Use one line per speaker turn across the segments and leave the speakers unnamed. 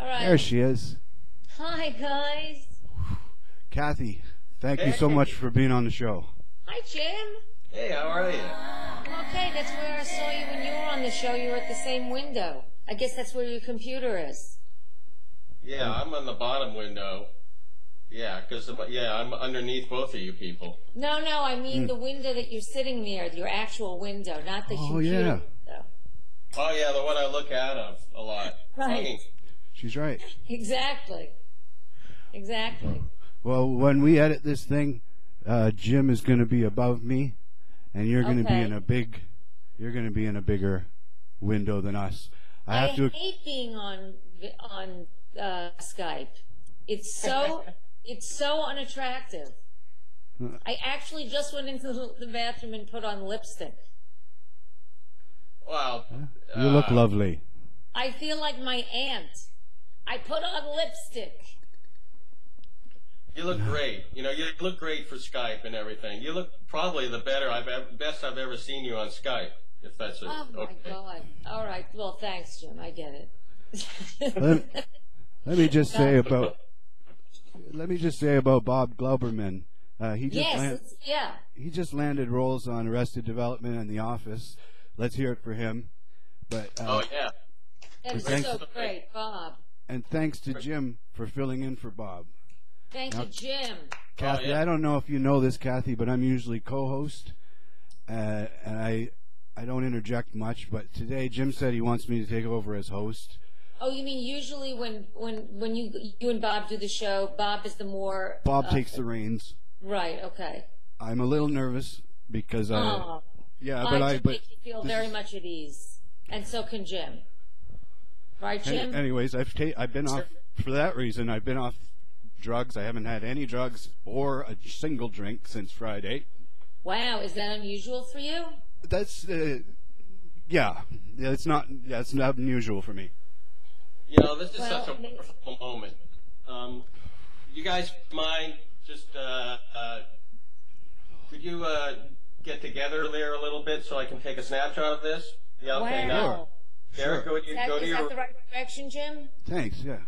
All right.
There she is.
Hi, guys.
Kathy, thank you so much for being on the show.
Hi, Jim.
Hey, how are you?
Okay, that's where I saw you when you were on the show. You were at the same window. I guess that's where your computer is.
Yeah, I'm on the bottom window. Yeah, because I'm underneath both of you people.
No, I mean the window that you're sitting near, your actual window, not the computer window.
Oh, yeah, the one I look out of a lot.
Right.
She's right.
Exactly.
Well, when we edit this thing, Jim is going to be above me, and you're going to be in a bigger window than us. I
hate being on Skype. It's so unattractive. I actually just went into the bathroom and put on lipstick.
Wow.
You look lovely.
I feel like my aunt. I put on lipstick.
You look great. You look great for Skype and everything. You look probably the best I've ever seen you on Skype, if that's it.
Oh, my God. All right. Well, thanks, Jim. I get it.
Let me just say about Bob Glouberman. He just landed roles on Arrested Development and The Office. Let's hear it for him. But
that was so great, Bob.
And thanks to Jim for filling in for Bob.
Thank you, Jim.
Kathy, I don't know if you know this, Kathy, but I'm usually co-host, and I don't interject much. But today, Jim said he wants me to take over as host.
Oh, you mean usually when you and Bob do the show, Bob is the more...
Bob takes the reins.
Right, okay.
I'm a little nervous because
I make you feel very much at ease. And so can Jim. Right, Jim?
Anyways, I've been off, for that reason, I've been off drugs. I haven't had any drugs or a single drink since Friday.
Wow, is that unusual for you?
That's, it's not unusual for me.
This is such a wonderful moment. You guys mind just, could you get together there a little bit so I can take a snapshot of this? Yeah, okay,
wow.
Derek, go to your...
Is that the right direction, Jim?
Thanks, yeah.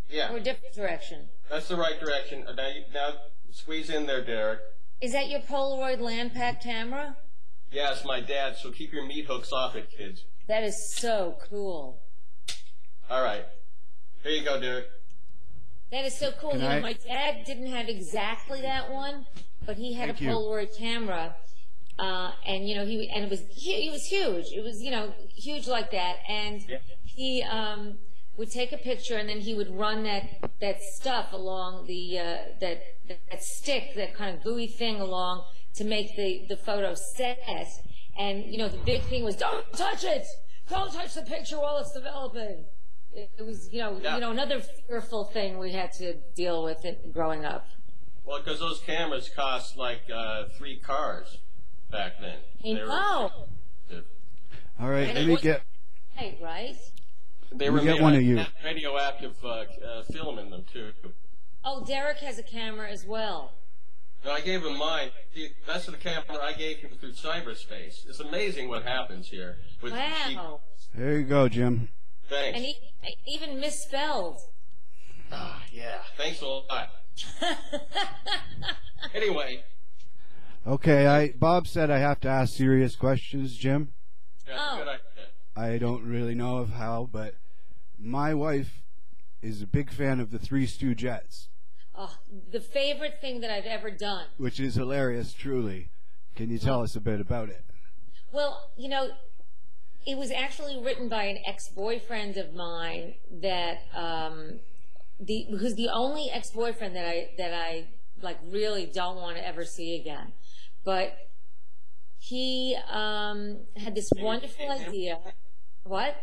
Yeah.
Or a different direction?
That's the right direction. Now squeeze in there, Derek.
Is that your Polaroid land pack camera?
Yeah, it's my dad's, so keep your meat hooks off it, kids.
That is so cool.
All right. Here you go, Derek.
That is so cool. My dad didn't have exactly that one, but he had a Polaroid camera, and it was huge. It was huge like that, and he would take a picture, and then he would run that stuff along the that stick, that kind of gooey thing along to make the photo set. And the big thing was, don't touch it, don't touch the picture while it's developing. It was, another fearful thing we had to deal with growing up.
Well, because those cameras cost like 3 cars back then.
I know.
All right, let me get...
Right?
They were
one of you.
Radioactive film in them, too.
Oh, Derek has a camera as well.
No, I gave him mine. That's the camera I gave him through cyberspace. It's amazing what happens here.
Wow.
There you go, Jim.
Thanks.
And even misspelled.
Yeah. Thanks a lot. Anyway.
Okay, Bob said I have to ask serious questions, Jim.
That's a good idea.
I don't really know of how, but my wife is a big fan of the Three Stoogettes.
Oh, the favorite thing that I've ever done.
Which is hilarious, truly. Can you tell us a bit about it?
Well, it was actually written by an ex-boyfriend of mine that who's the only ex-boyfriend that I like really don't want to ever see again. But he had this wonderful idea. What?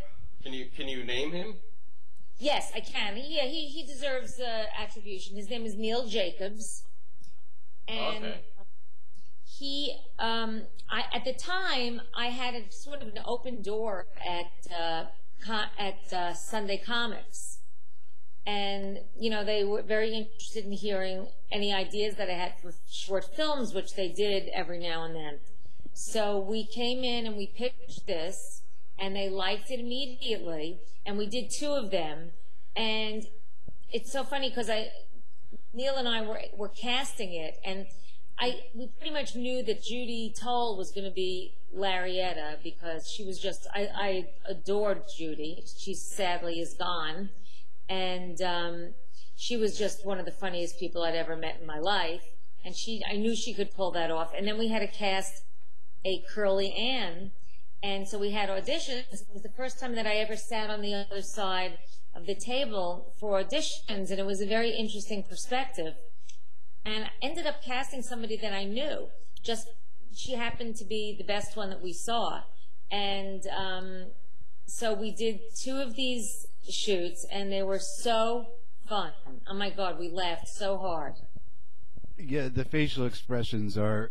Can you name him?
Yes, I can. He deserves attribution. His name is Neil Jacobs, and he at the time I had a sort of an open door at Sunday Comics, and they were very interested in hearing any ideas that I had for short films, which they did every now and then. So we came in and we pitched this, and they liked it immediately, and we did 2 of them. And it's so funny because Neil and I were casting it, and we pretty much knew that Judy Toll was going to be Larietta because she was just, I adored Judy. She sadly is gone. And she was just one of the funniest people I'd ever met in my life. And I knew she could pull that off. And then we had to cast a Curly Ann. And so we had auditions. It was the first time that I ever sat on the other side of the table for auditions, and it was a very interesting perspective. And I ended up casting somebody that I knew. Just, she happened to be the best one that we saw. And so we did 2 of these shoots, and they were so fun. Oh my God, we laughed so hard.
Yeah, the facial expressions are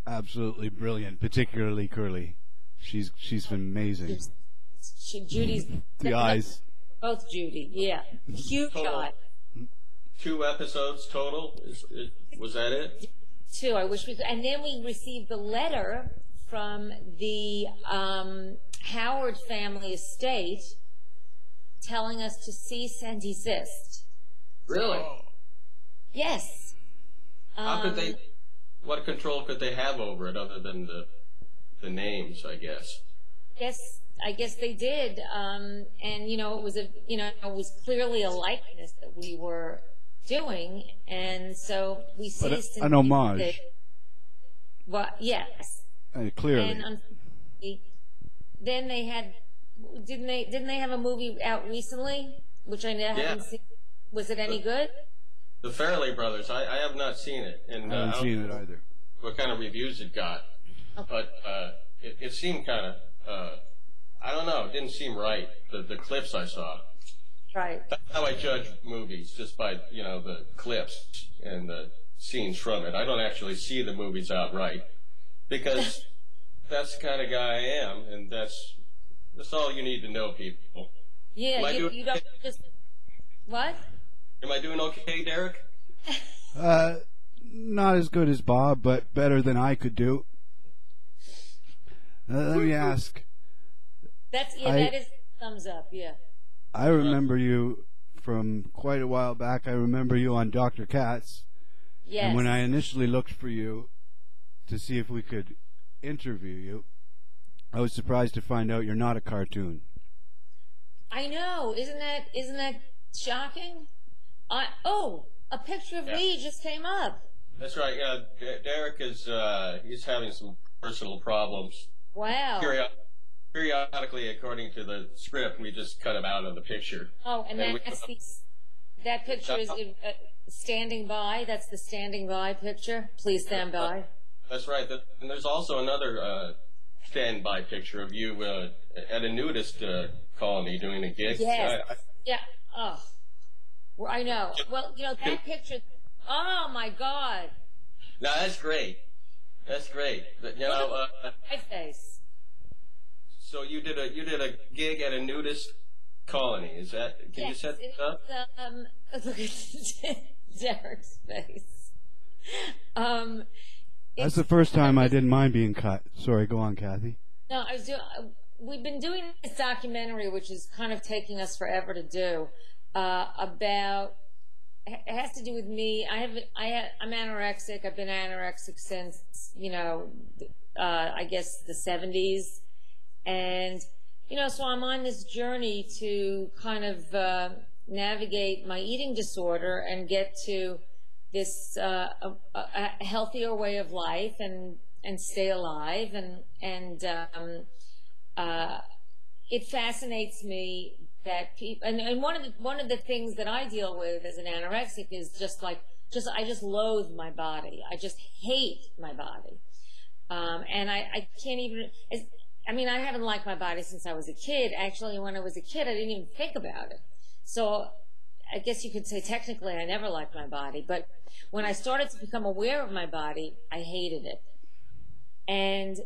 absolutely brilliant, particularly Curly. She's amazing.
Judy's
the eyes.
Both Judy, yeah. Huge eye.
2 episodes total? Was that it?
2. I wish we could. And then we received the letter from the Howard family estate telling us to cease and desist.
Really?
Yes.
How could they? What control could they have over it other than the names? I guess.
Yes, I guess they did. And it was it was clearly a likeness that we were doing, and so we ceased.
An homage.
Well, yes.
Clearly.
And unfortunately, then they had. Didn't they have a movie out recently, which I haven't seen? Was it any good?
The Farrelly Brothers. I have not seen it, and
I haven't seen it either.
What kind of reviews it got? Okay. But it seemed kind of. I don't know. It didn't seem right. The clips I saw.
Right.
That's how I judge movies, just by the clips and the scenes from it. I don't actually see the movies outright because that's the kind of guy I am, and that's all you need to know, people.
Yeah, you don't just what?
Am I doing okay, Derek?
Not as good as Bob, but better than I could do. Let me ask.
That is thumbs up. Yeah.
I remember you from quite a while back. I remember you on Dr. Katz.
Yes.
And when I initially looked for you to see if we could interview you, I was surprised to find out you're not a cartoon.
I know. Isn't that shocking? A picture of me just came up.
That's right. Derek is he's having some personal problems.
Wow.
Periodically, according to the script, we just cut him out of the picture.
Oh, and that picture is standing by. That's the standing by picture. Please stand by.
That's right. And there's also another standby picture of you at a nudist colony doing a gig.
Yes. Yeah. Oh. Well, I know. Well, that picture. Oh my God.
No, that's great. That's great. But
my face.
So you did a gig at a nudist colony. Is that? Can you set that up?
Look at Derek's face.
That's the first time I didn't mind being cut. Sorry, go on, Cathy.
No, we've been doing this documentary, which is kind of taking us forever to do. About it has to do with me. I'm anorexic. I've been anorexic since I guess the 70s. And, so I'm on this journey to kind of navigate my eating disorder and get to this a healthier way of life and stay alive. And it fascinates me that people, and one of the things that I deal with as an anorexic is I just loathe my body. I just hate my body. And I can't even, I haven't liked my body since I was a kid. Actually, when I was a kid, I didn't even think about it. So I guess you could say technically I never liked my body. But when I started to become aware of my body, I hated it. And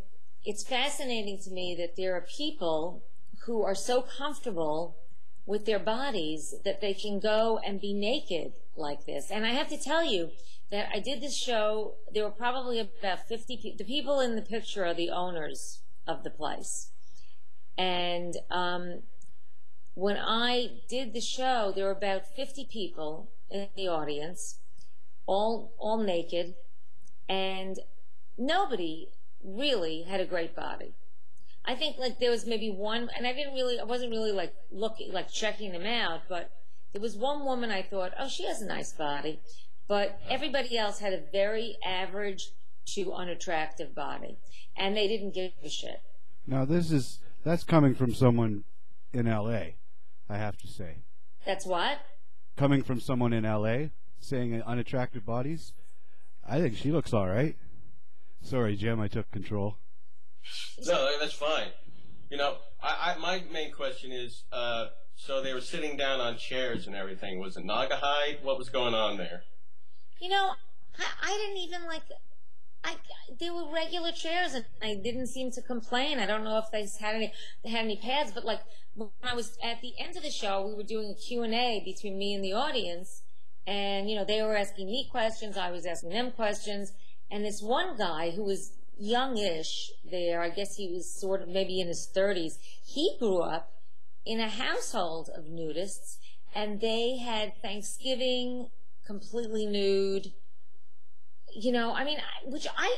it's fascinating to me that there are people who are so comfortable with their bodies that they can go and be naked like this. And I have to tell you that I did this show. There were probably about 50 people. The people in the picture are the owners of the place. And when I did the show, there were about 50 people in the audience, all naked, and nobody really had a great body. I think like there was maybe one, and I wasn't really like looking, like checking them out, but there was one woman I thought, oh, she has a nice body, but everybody else had a very average to unattractive body, and they didn't give a shit.
Now that's coming from someone in L.A., I have to say.
That's what?
Coming from someone in L.A. saying unattractive bodies, I think she looks all right. Sorry, Jim, I took control.
No, that's fine. You know, my main question is, so they were sitting down on chairs and everything. Was it Naugahyde? What was going on there?
You know, I didn't even like... There were regular chairs, and I didn't seem to complain. I don't know if they had any pads, but like when I was at the end of the show, we were doing a Q&A between me and the audience, and you know they were asking me questions, I was asking them questions, and this one guy who was youngish there, I guess he was sort of maybe in his 30s. He grew up in a household of nudists, and they had Thanksgiving completely nude. You know, I mean, which I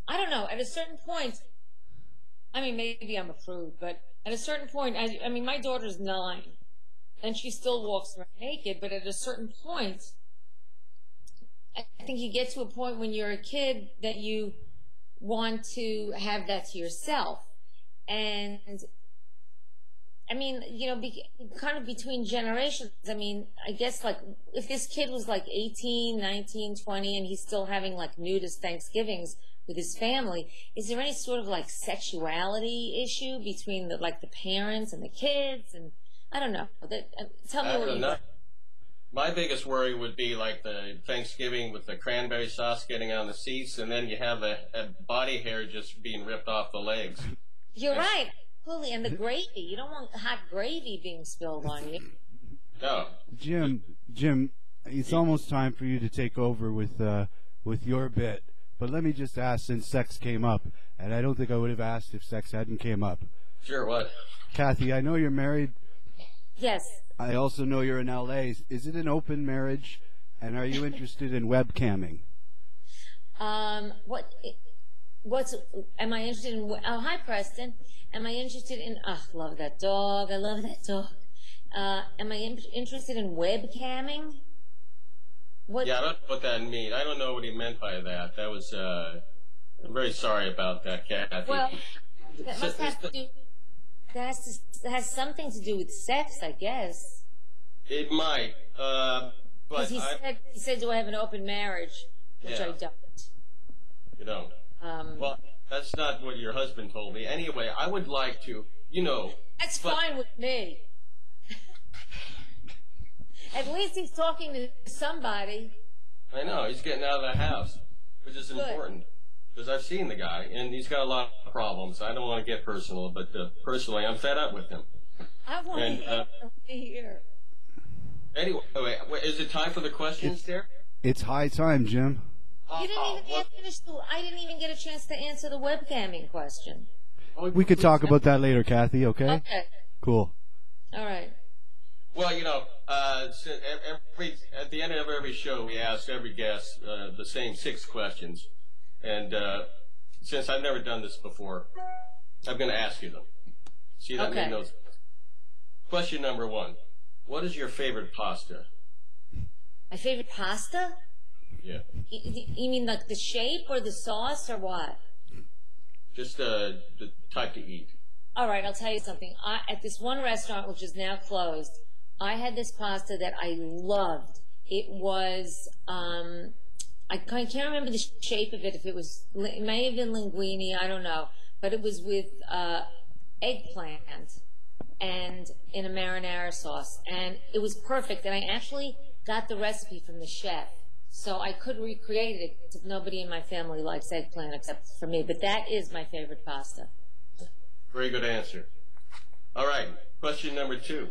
don't know, at a certain point, I mean, maybe I'm a prude, but at a certain point, I mean, my daughter's 9, and she still walks around naked, but at a certain point, I think you get to a point when you're a kid that you want to have that to yourself. And I mean, you know, kind of between generations, I mean, I guess, like, if this kid was, like, 18, 19, 20, and he's still having, like, nudist Thanksgivings with his family, is there any sort of, like, sexuality issue between, the parents and the kids? And I don't know. Tell me what you think.
My biggest worry would be, like, the Thanksgiving with the cranberry sauce getting on the seats, and then you have a body hair just being ripped off the legs.
You're right. And the gravy. You don't want hot gravy being spilled on you.
No.
Jim, it's almost time for you to take over with your bit. But let me just ask, since sex came up, and I don't think I would have asked if sex hadn't came up.
Sure, what?
Cathy, I know you're married.
Yes.
I also know you're in L.A. Is it an open marriage? And are you interested in webcamming?
Am I interested in? Oh, hi, Preston. Am I interested in? Oh, love that dog. I love that dog. Am I interested in webcamming? What?
Yeah, I don't know what that means. I don't know what he meant by that. That was. I'm very sorry about that, Cathy.
Well, that must have to do. That has something to do with sex, I guess.
It might. But
he said, "Do I have an open marriage?" Which I don't.
You don't. Well, that's not what your husband told me. Anyway, I would like to, you know...
That's fine with me. At least he's talking to somebody.
I know, he's getting out of the house, which is important. Because I've seen the guy, and he's got a lot of problems. I don't want to get personal, but personally, I'm fed up with him.
I want to hear.
Anyway, is it time for the questions there?
It's high time, Jim.
You didn't even finish I didn't even get a chance to answer the webcamming question.
We could talk about that later, Cathy, okay?
Okay.
Cool.
All right.
Well, you know, at the end of every show, we ask every guest the same 6 questions. And since I've never done this before, I'm going to ask you them. See that many notes? Question number 1. What is your favorite pasta?
My favorite pasta?
Yeah.
You mean like the shape or the sauce or what?
Just the type to eat.
All right, I'll tell you something. At this one restaurant, which is now closed, I had this pasta that I loved. It was, I can't remember the shape of it. If it was, it may have been linguine, I don't know. But it was with eggplant and in a marinara sauce. And it was perfect. And I actually got the recipe from the chef. So I could recreate it, except nobody in my family likes eggplant except for me. But that is my favorite pasta.
Very good answer. All right, question number 2.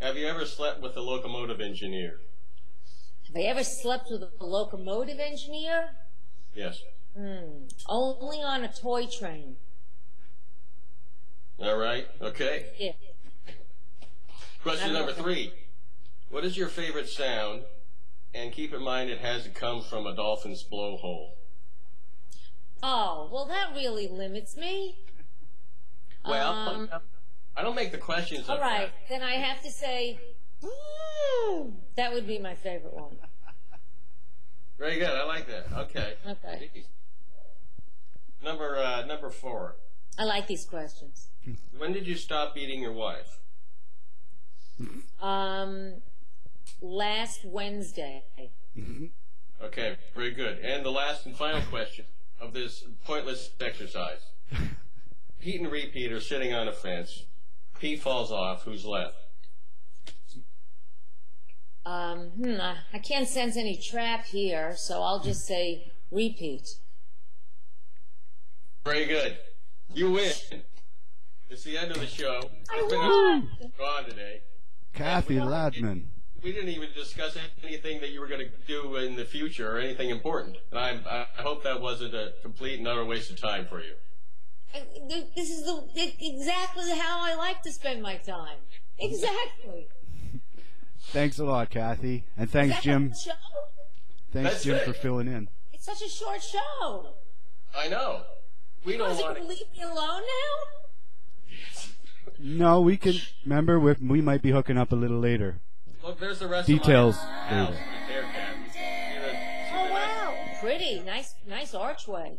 Have you ever slept with a locomotive engineer?
Have I ever slept with a locomotive engineer?
Yes.
Only on a toy train.
All right, okay.
Yeah.
Question number 3. What is your favorite sound? And keep in mind it has to come from a dolphin's blowhole.
Oh, well, that really limits me.
Well, I don't make the questions up.
All right, then I have to say, that would be my favorite one.
Very good. I like that. Okay.
Okay.
Number 4.
I like these questions.
When did you stop beating your wife?
Last Wednesday.
Okay, very good. And the last and final question of this pointless exercise. Pete and repeat are sitting on a fence. Pete falls off. Who's left?
I can't sense any trap here, so I'll just say repeat.
Very good. You win. It's the end of the show.
I won!
Gone today.
Cathy Ladman.
We didn't even discuss anything that you were going to do in the future or anything important. And I hope that wasn't a complete and utter waste of time for you.
This is exactly how I like to spend my time. Exactly.
Thanks a lot, Cathy. And thanks, Jim. Thanks, Jim, for filling in.
It's such a short show.
I know. We don't want to
leave me alone now?
No, we can. Remember, we might be hooking up a little later.
Look, there's the rest
Details
of my
later.
house right there, Cat.
Oh, wow. Pretty. Nice archway.